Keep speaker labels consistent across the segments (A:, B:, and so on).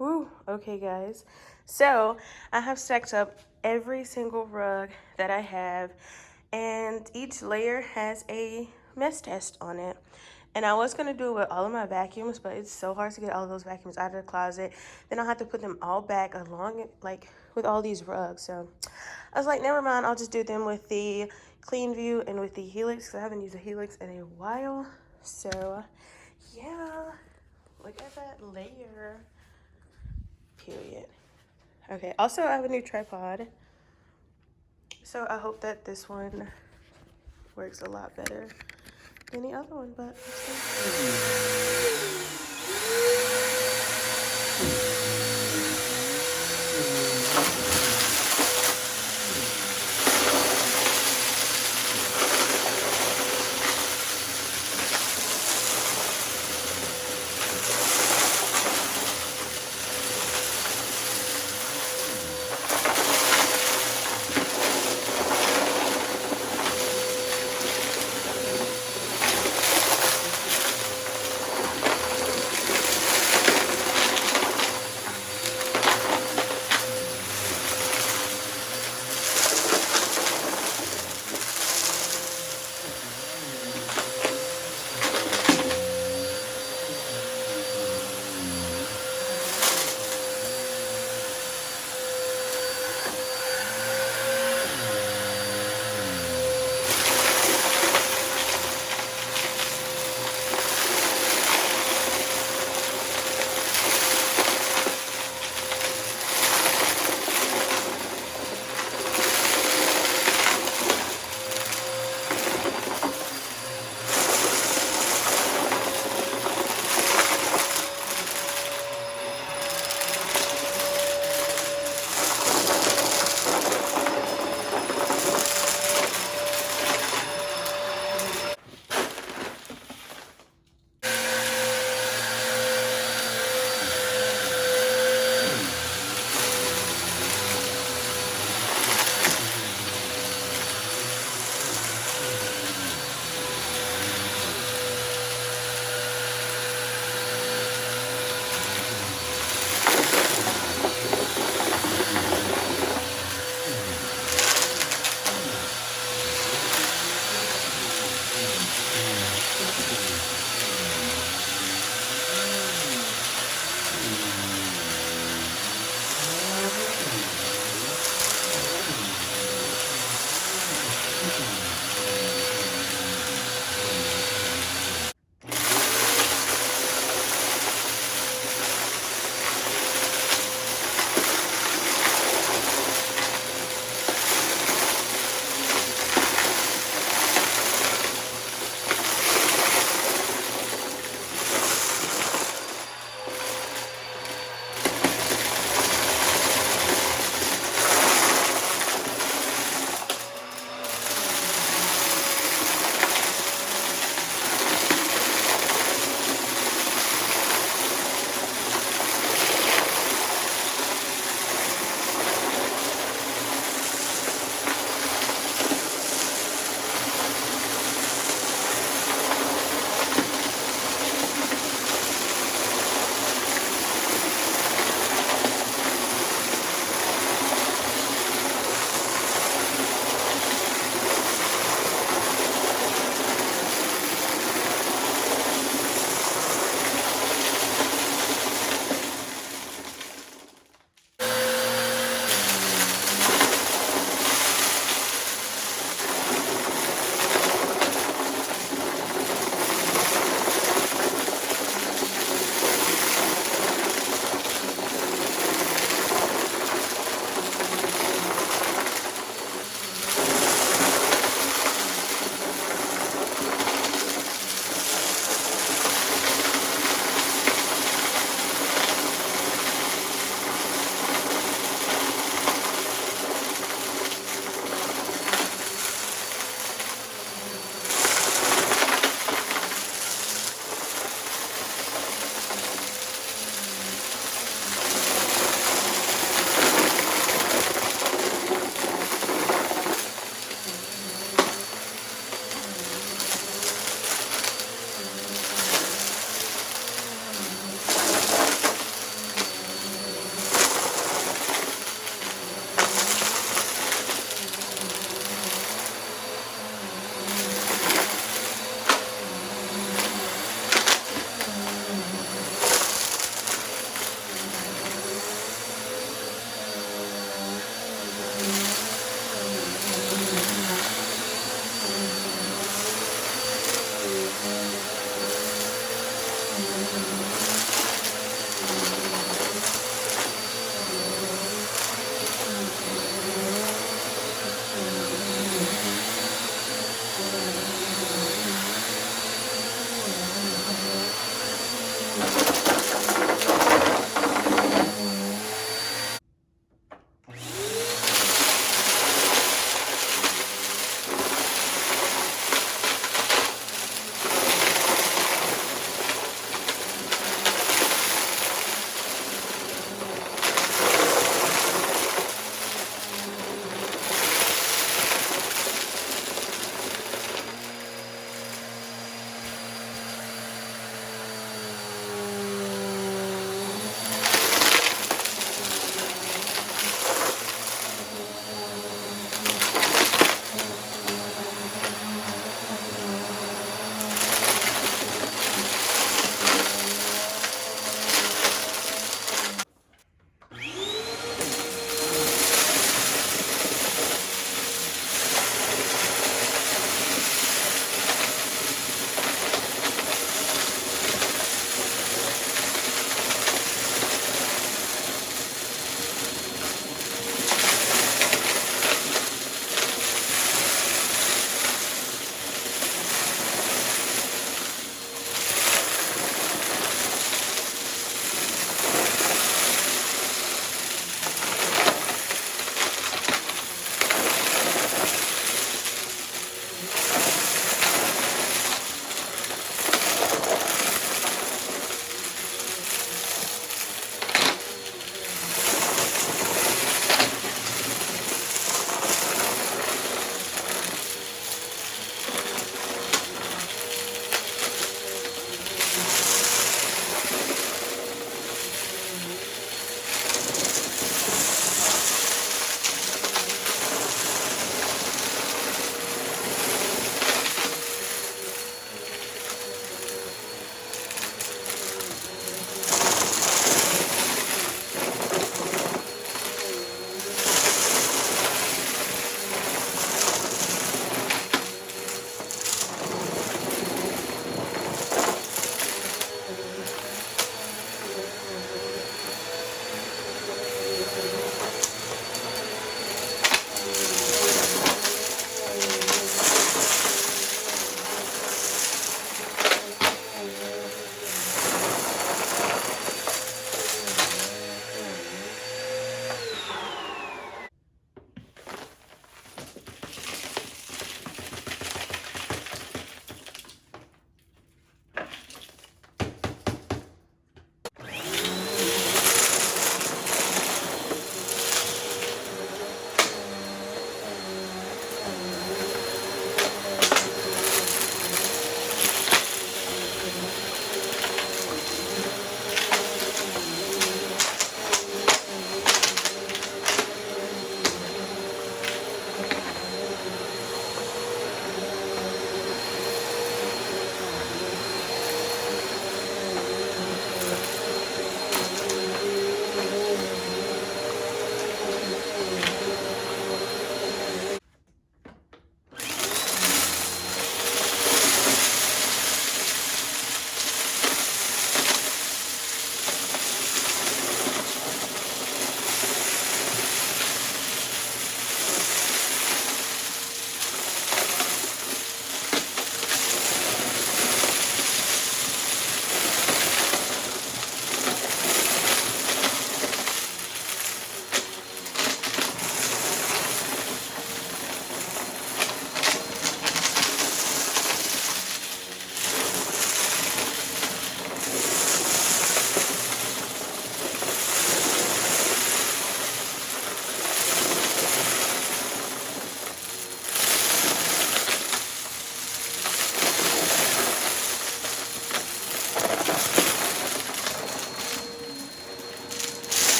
A: Whew. Okay, guys. So I have stacked up every single rug that I have, and each layer has a mess test on it. And I was gonna do it with all of my vacuums, but it's so hard to get all of those vacuums out of the closet. Then I'll have to put them all back along, like with all these rugs. So I was like, never mind. I'll just do them with the Clean View and with the Helix, because I haven't used a Helix in a while. So yeah, look at that layer. Period. Okay, also I have a new tripod. So I hope that this one works a lot better than the other one, but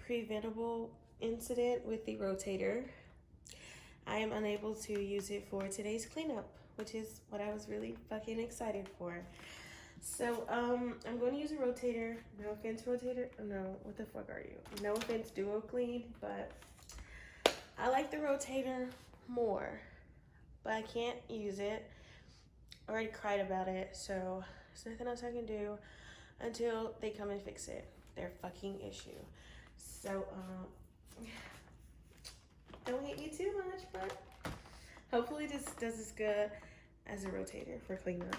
A: preventable incident with the rotator. I am unable to use it for today's cleanup, which is what I was really fucking excited for. So, I'm going to use a rotator. No offense, rotator. No, what the fuck are you? No offense, Duo Clean, but I like the rotator more, but I can't use it. I already cried about it, so there's nothing else I can do until they come and fix it. Their fucking issue. So, don't hate me too much, but hopefully this does as good as a rotator for cleanup.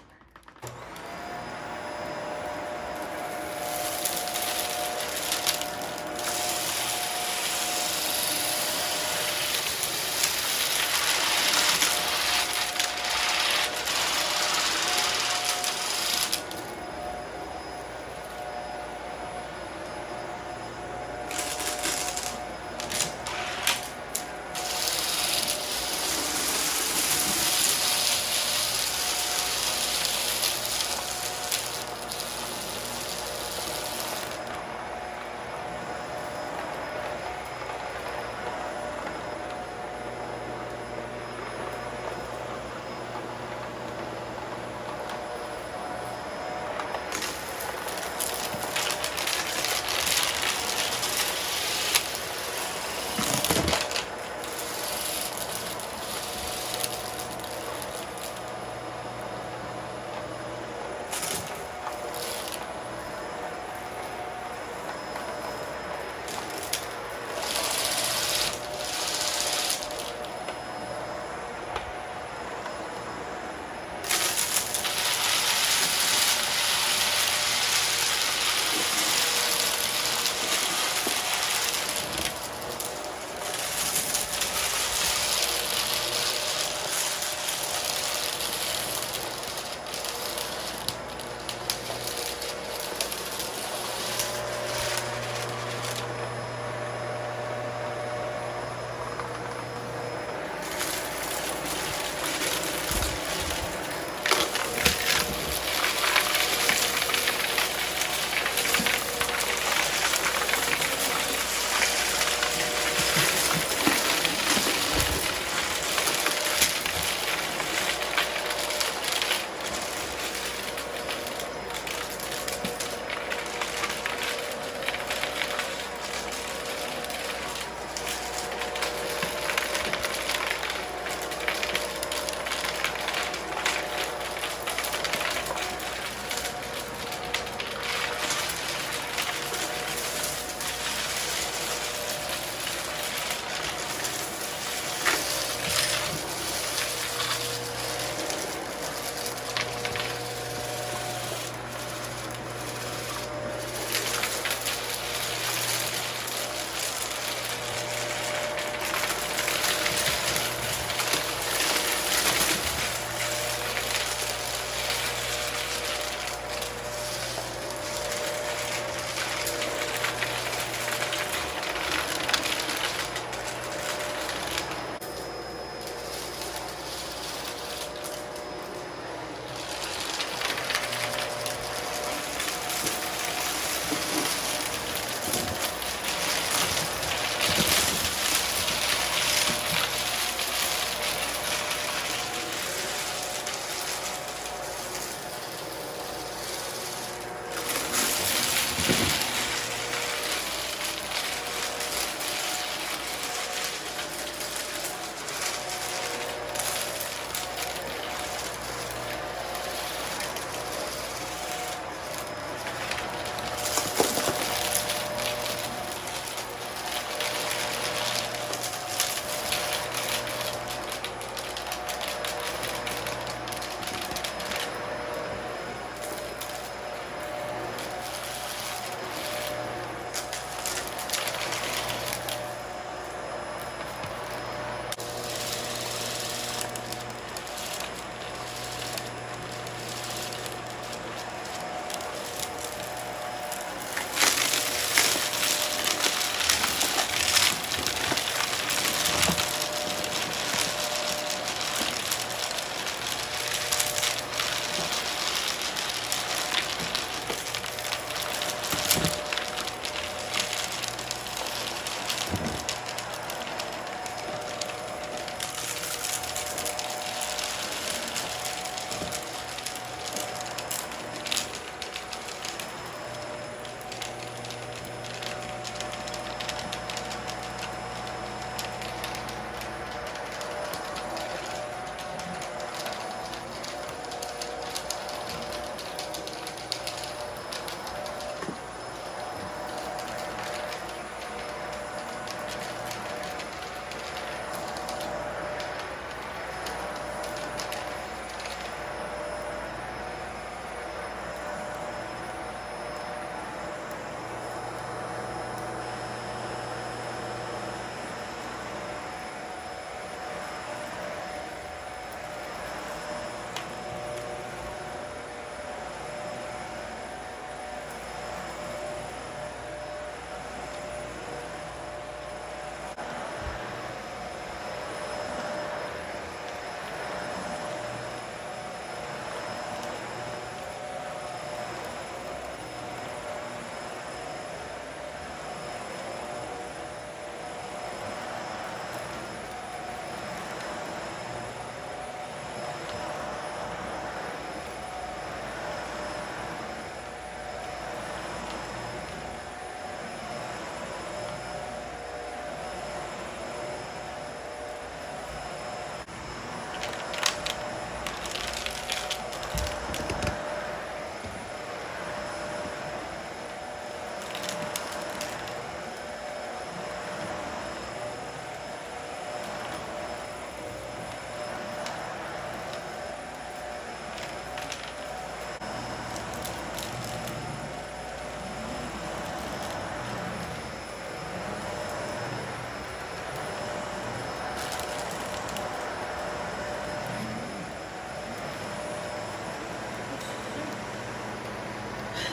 A: I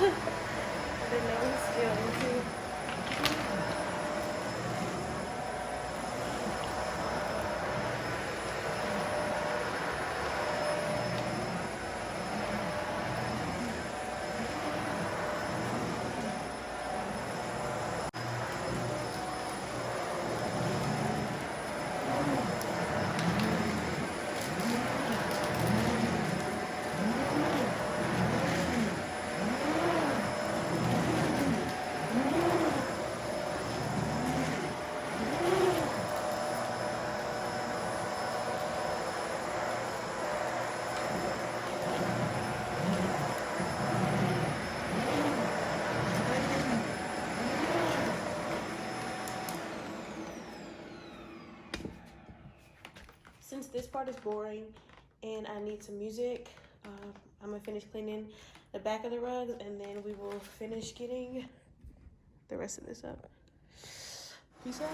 A: didn't know he's still in here. Since this part is boring and I need some music, I'm gonna finish cleaning the back of the rugs and then we will finish getting the rest of this up. Peace out.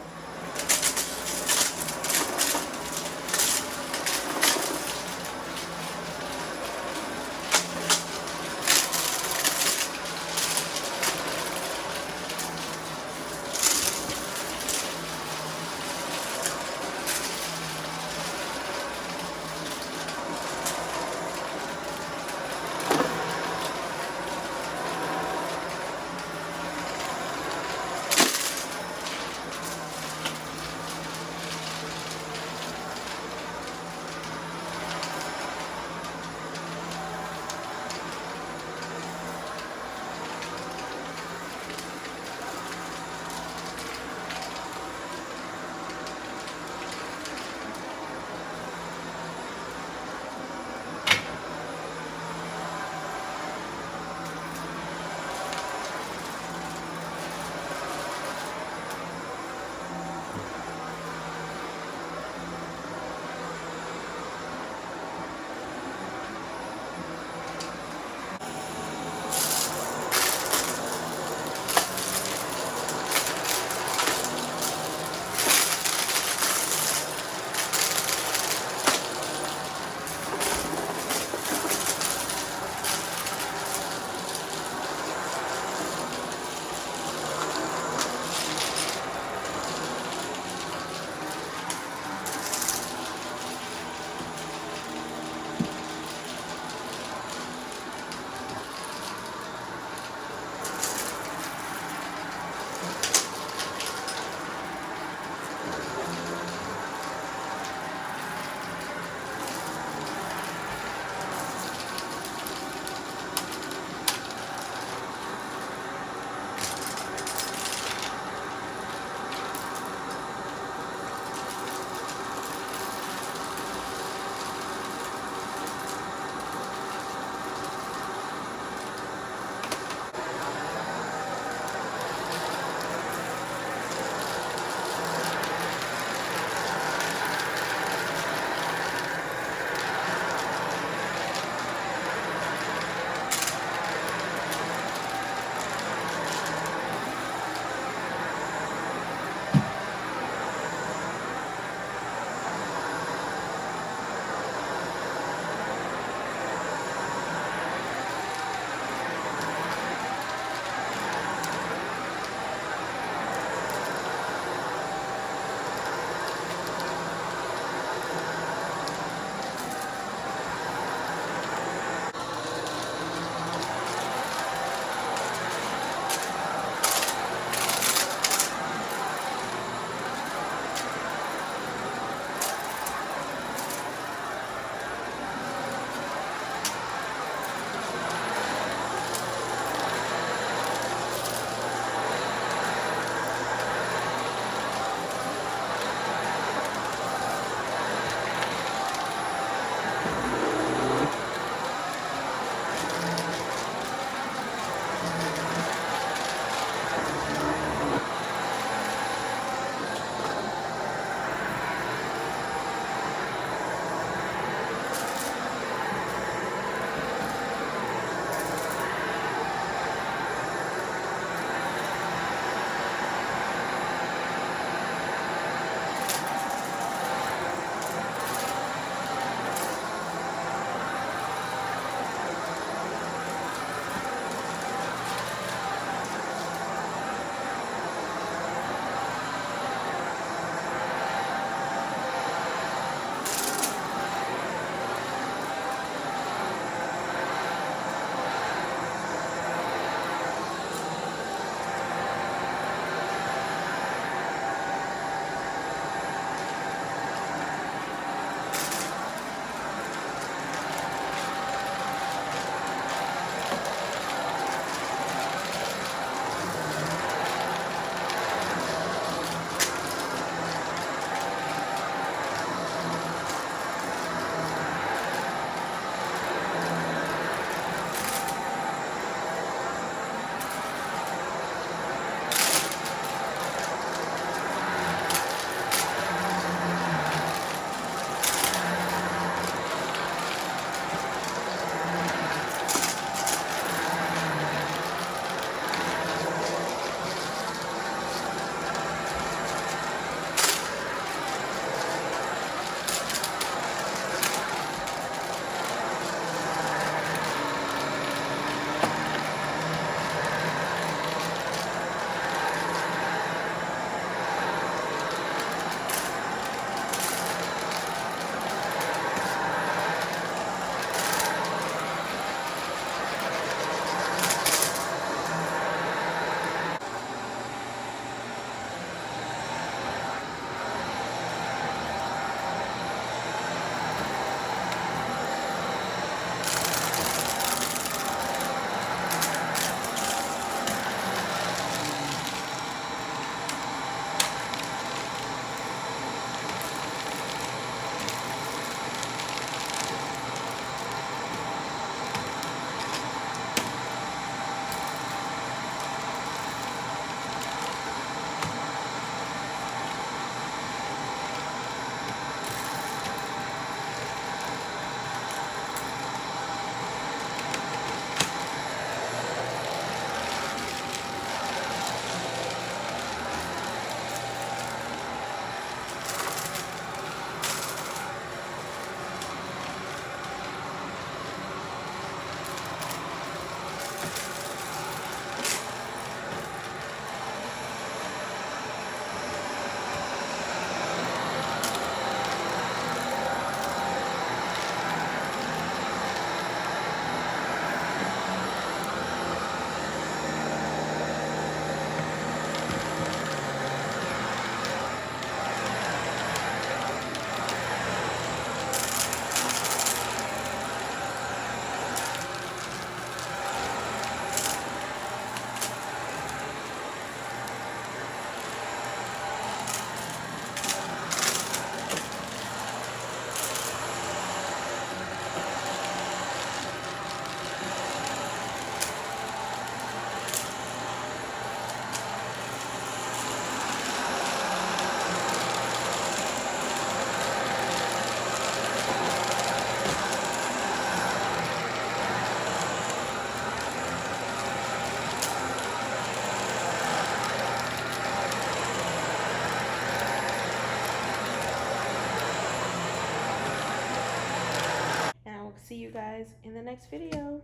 A: see you guys in the next video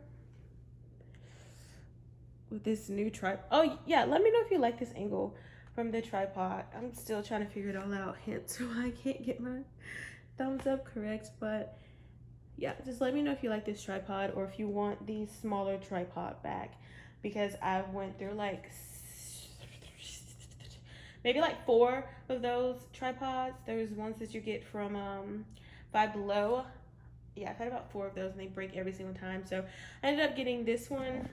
A: with this new tripod. Oh yeah, let me know if you like this angle from the tripod. I'm still trying to figure it all out, hence why I can't get my thumbs up correct. But yeah, just let me know if you like this tripod or if you want the smaller tripod back, because I went through like maybe like 4 of those tripods. There's ones that you get from Five Below. Yeah, I've had about 4 of those and they break every single time. So I ended up getting this one.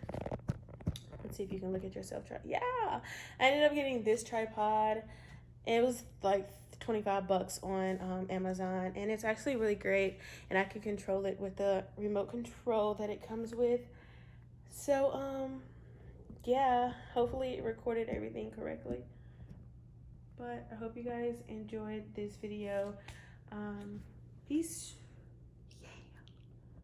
A: Let's see if you can look at yourself. Yeah, I ended up getting this tripod. It was like 25 bucks on Amazon, and it's actually really great, and I can control it with the remote control that it comes with. So yeah, hopefully it recorded everything correctly. But I hope you guys enjoyed this video. Peace.